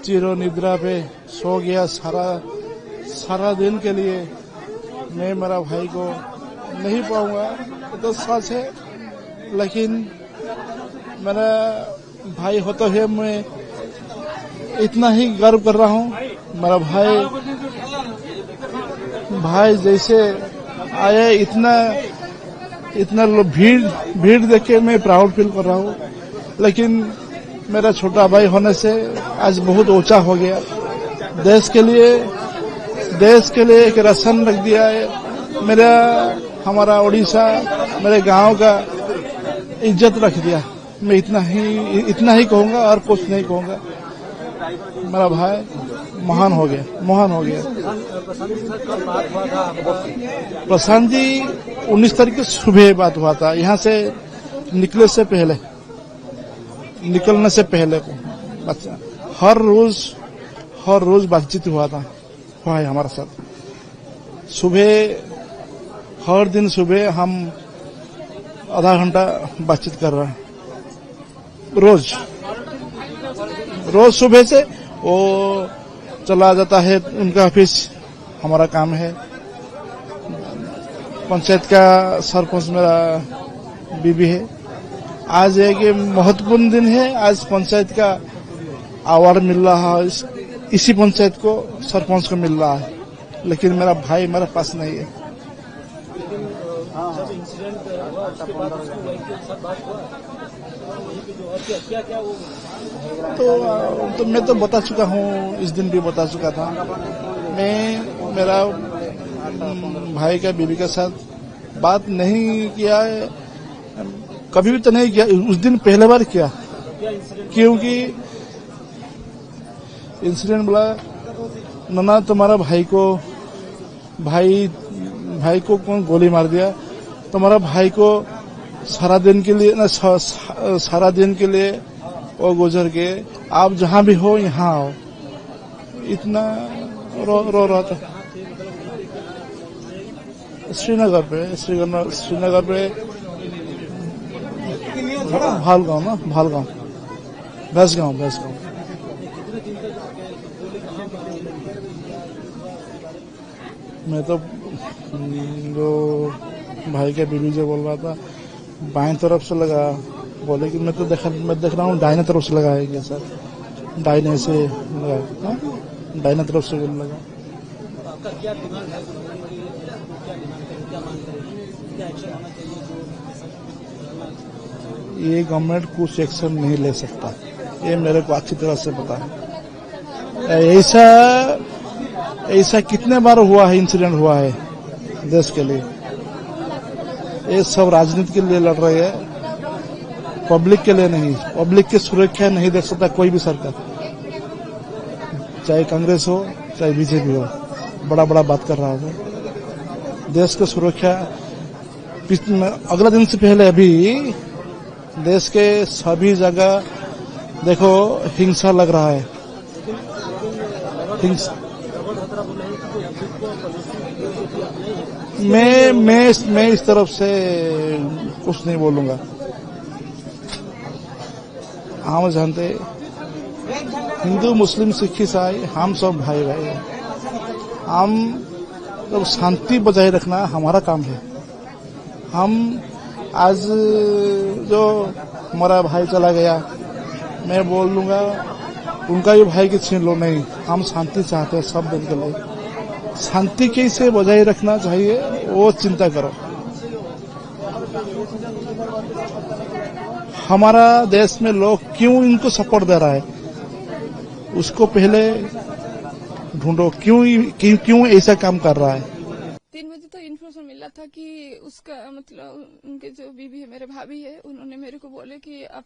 चिरो निद्रा पे सो गया सारा दिन के लिए। मैं मेरा भाई को नहीं पाऊंगा तो सच है, लेकिन मेरा भाई होते हुए मैं इतना ही गर्व कर रहा हूँ। मेरा भाई जैसे आए, इतना भीड़ देख के मैं प्राउड फील कर रहा हूँ। लेकिन मेरा छोटा भाई होने से आज बहुत ऊंचा हो गया। देश के लिए एक रसन रख दिया है। हमारा उड़ीसा, मेरे गांव का इज्जत रख दिया। मैं इतना ही कहूंगा और कुछ नहीं कहूंगा। मेरा भाई महान हो गया। प्रशांत जी 19 तारीख को सुबह बात हुआ था, यहाँ से निकलने से पहले को बच्चा हर रोज बातचीत हुआ है हमारे साथ। हर दिन सुबह हम आधा घंटा बातचीत कर रहे हैं। रोज सुबह से वो चला जाता है उनका ऑफिस, हमारा काम है। पंचायत का सरपंच मेरा बीबी है। आज एक महत्वपूर्ण दिन है। आज पंचायत का अवार्ड मिल रहा है, इसी पंचायत को सरपंच को मिल रहा है, लेकिन मेरा भाई मेरे पास नहीं है। तो मैं तो बता चुका हूँ, इस दिन भी बता चुका था। मैं मेरा भाई का बीबी के साथ बात नहीं किया है, कभी भी तो नहीं किया। उस दिन पहले बार किया, क्योंकि इंसिडेंट बोला नना तुम्हारा भाई को कौन गोली मार दिया, तुम्हारा भाई को सारा दिन के लिए वो गुजर के, आप जहां भी हो यहाँ आओ। इतना रो रहा था। श्रीनगर पे भैंसगांव। मैं तो जो भाई के बीबी जो बोल रहा था बाएं तरफ से लगा, बोले कि मैं देख रहा हूँ दाहिने तरफ से लगा है क्या सर, दाहिने से लगा, दाहिने तरफ से लगा। ये गवर्नमेंट कुछ एक्शन नहीं ले सकता, ये मेरे को अच्छी तरह से पता है। ऐसा कितने बार हुआ है, इंसिडेंट हुआ है देश के लिए। ये सब राजनीति के लिए लड़ रहे हैं, पब्लिक के लिए नहीं। पब्लिक की सुरक्षा नहीं दे सकता कोई भी सरकार, चाहे कांग्रेस हो चाहे बीजेपी हो। बड़ा बात कर रहा है। देश की सुरक्षा अगला दिन से पहले अभी देश के सभी जगह देखो हिंसा लग रहा है। मैं इस तरफ से कुछ नहीं बोलूंगा। हम जानते हिंदू मुस्लिम सिख ईसाई हम सब भाई हैं। हम तो शांति बजाय रखना हमारा काम है। हम आज जो हमारा भाई चला गया, मैं बोल दूंगा उनका भी भाई की छीन लो नहीं। हम शांति चाहते हैं, सब दिन के लिए शांति कैसे बजाय रखना चाहिए वो चिंता करो। हमारा देश में लोग क्यों इनको सपोर्ट दे रहा है, उसको पहले ढूंढो। क्यों ऐसा काम कर रहा है। 3 बजे तो इन्फॉर्मेशन मिला था कि उसका मतलब उनके जो बीबी है, मेरे भाभी है, उन्होंने मेरे को बोले कि आप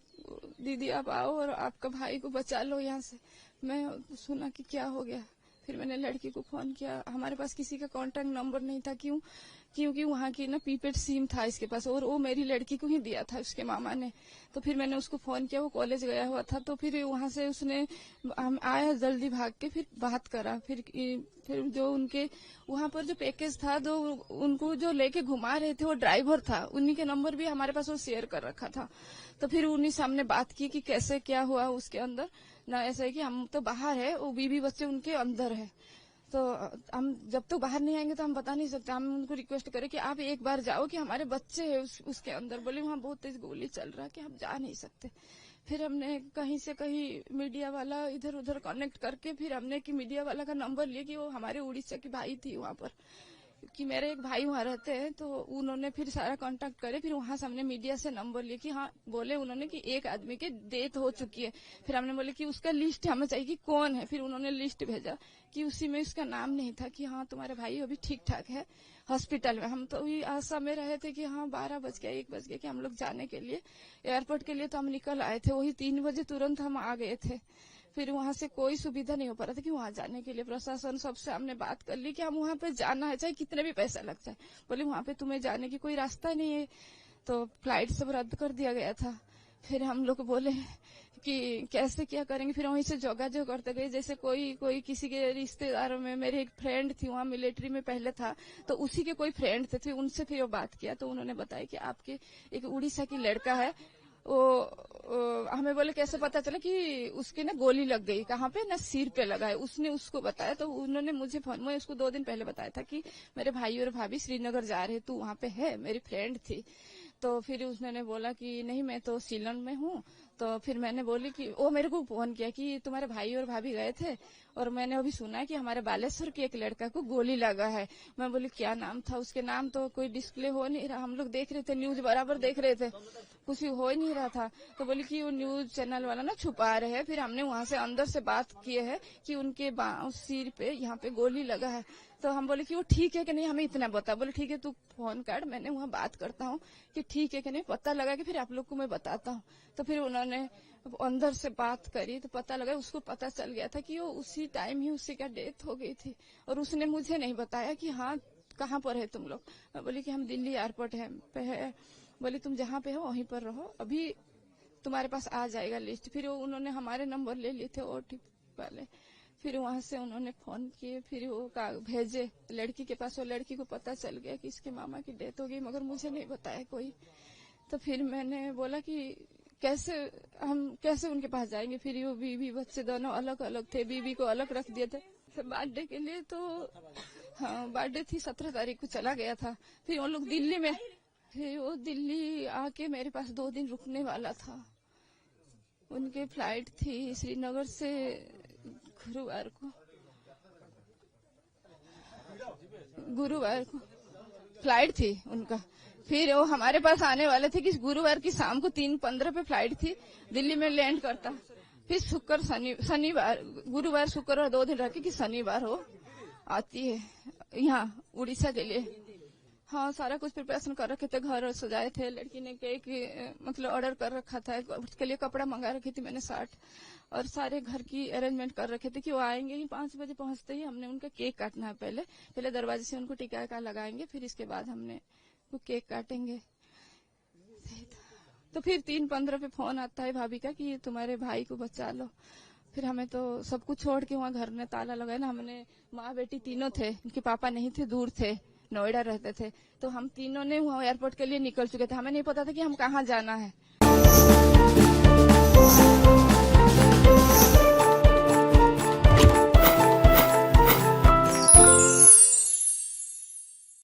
दीदी आप आओ और आपका भाई को बचा लो यहाँ से। मैं सुना कि क्या हो गया, फिर मैंने लड़की को फोन किया। हमारे पास किसी का कांटेक्ट नंबर नहीं था, क्योंकि वहाँ की ना प्रीपेड सिम था इसके पास, और वो मेरी लड़की को ही दिया था उसके मामा ने। तो फिर मैंने उसको फोन किया, वो कॉलेज गया हुआ था। तो फिर वहाँ से उसने आया जल्दी भाग के, फिर बात करा। फिर जो उनके वहाँ पर जो पैकेज था, जो उनको जो लेके घुमा रहे थे, वो ड्राइवर था, उन्हीं के नंबर भी हमारे पास वो शेयर कर रखा था। तो फिर उन्हीं सामने बात की कि कैसे क्या हुआ उसके अंदर। ना ऐसा है कि हम तो बाहर है, वो बीवी बच्चे उनके अंदर है। तो हम जब तक बाहर नहीं आएंगे तो हम बता नहीं सकते। हम उनको रिक्वेस्ट करें कि आप एक बार जाओ कि हमारे बच्चे हैं उसके अंदर। बोले वहाँ बहुत तेज गोली चल रहा है कि हम जा नहीं सकते। फिर हमने कहीं से कहीं मीडिया वाला इधर उधर कनेक्ट करके फिर हमने कि मीडिया वाला का नंबर लिया कि वो हमारे उड़ीसा की भाई थी वहाँ पर, कि मेरे एक भाई वहाँ रहते हैं। तो उन्होंने फिर सारा कांटेक्ट करे, फिर वहां से हमने मीडिया से नंबर लिया कि हाँ, बोले उन्होंने कि एक आदमी की डेथ हो चुकी है। फिर हमने बोले कि उसका लिस्ट हमें चाहिए कि कौन है। फिर उन्होंने लिस्ट भेजा कि उसी में उसका नाम नहीं था, कि हाँ तुम्हारे भाई अभी ठीक ठाक है हॉस्पिटल में। हम तो अभी आशा में रहे थे कि हाँ 12 बज गया 1 बज गया कि हम लोग जाने के लिए एयरपोर्ट के लिए। तो हम निकल आए थे, वही 3 बजे तुरंत हम आ गए थे। फिर वहां से कोई सुविधा नहीं हो पा रहा था कि वहां जाने के लिए। प्रशासन सबसे हमने बात कर ली कि हम वहां पे जाना है, चाहे कितने भी पैसा लग जाए। बोले वहां पे तुम्हें जाने की कोई रास्ता नहीं है। तो फ्लाइट सब रद्द कर दिया गया था। फिर हम लोग बोले कि कैसे क्या करेंगे। फिर वहीं से जोगाजोग करते गए, जैसे कोई किसी के रिश्तेदारों में। मेरी एक फ्रेंड थी वहाँ मिलिट्री में पहले था, तो उसी के कोई फ्रेंड थे, फिर उनसे फिर वो बात किया। तो उन्होंने बताया कि आपके एक उड़ीसा की लड़का है, वो हमें बोले कैसे पता चला कि उसकी ना गोली लग गई, कहाँ पे ना सिर पे लगा है। उसने उसको बताया। तो उन्होंने मुझे फोन में उसको 2 दिन पहले बताया था कि मेरे भाई और भाभी श्रीनगर जा रहे, तू वहाँ पे है। मेरी फ्रेंड थी। तो फिर उसने बोला कि नहीं मैं तो सीलन में हूँ। तो फिर मैंने बोली कि वो मेरे को फोन किया कि तुम्हारे भाई और भाभी गए थे और मैंने अभी सुना है कि हमारे बालेश्वर के एक लड़का को गोली लगा है। मैं बोली क्या नाम था उसके? नाम तो कोई डिस्प्ले हो नहीं रहा, हम लोग देख रहे थे, न्यूज बराबर देख रहे थे, कुछ हो ही नहीं रहा था। तो बोली कि वो न्यूज चैनल वाला ना छुपा रहे हैं। फिर हमने वहां से अंदर से बात किए है कि उनके सिर पे यहाँ पे गोली लगा है। तो हम बोले कि वो ठीक है कि नहीं, हमें इतना बता। बोले ठीक है तू फोन काट, मैंने वहाँ बात करता हूँ कि ठीक है कि नहीं, पता लगा कि फिर आप लोग को मैं बताता हूँ। तो फिर उन्होंने अंदर से बात करी तो पता लगा, उसको पता चल गया था कि वो उसी टाइम ही उसी का डेथ हो गई थी। और उसने मुझे नहीं बताया कि हाँ कहाँ पर है तुम लोग। मैं बोली कि हम दिल्ली एयरपोर्ट है। बोले तुम जहाँ पे हो वहीं पर रहो, अभी तुम्हारे पास आ जाएगा लिस्ट। फिर उन्होंने हमारे नंबर ले लिए थे ओटीपी वाले। फिर वहां से उन्होंने फोन किए, फिर वो भेजे लड़की के पास। वो लड़की को पता चल गया कि इसके मामा की डेथ हो गई, मगर मुझे नहीं बताया कोई। तो फिर मैंने बोला कि कैसे उनके पास जाएंगे। फिर वो बीवी बच्चे दोनों अलग अलग थे, बीवी को अलग रख दिए थे बर्थडे के लिए। तो हाँ बर्थडे थी 17 तारीख को चला गया था। फिर वो लोग दिल्ली में, फिर वो दिल्ली आके मेरे पास 2 दिन रुकने वाला था। उनकी फ्लाइट थी श्रीनगर से गुरुवार को फ्लाइट थी उनका। फिर वो हमारे पास आने वाले थे कि गुरुवार की शाम को 3:15 पे फ्लाइट थी, दिल्ली में लैंड करता। फिर शनिवार गुरुवार शुक्रवार 2 दिन रखे कि शनिवार हो आती है यहाँ उड़ीसा के लिए। हाँ सारा कुछ प्रिपरेशन कर रखे थे, घर सजाए थे, लड़की ने केक मतलब ऑर्डर कर रखा था, उसके लिए कपड़ा मंगा रखी थी मैंने 60, और सारे घर की अरेंजमेंट कर रखे थे कि वो आएंगे ही 5 बजे पहुंचते ही हमने उनका केक काटना है। पहले दरवाजे से उनको टीका का लगाएंगे, फिर इसके बाद हमने वो केक काटेंगे। तो फिर 3:15 पे फोन आता है भाभी का कि तुम्हारे भाई को बचा लो। फिर हमें तो सब कुछ छोड़ के वहाँ घर में ताला लगाया ना। हमने माँ बेटी तीनों थे, उनके पापा नहीं थे, दूर थे, नोएडा रहते थे। तो हम तीनों ने वहाँ एयरपोर्ट के लिए निकल चुके थे। हमें नहीं पता था कि हम कहाँ जाना है।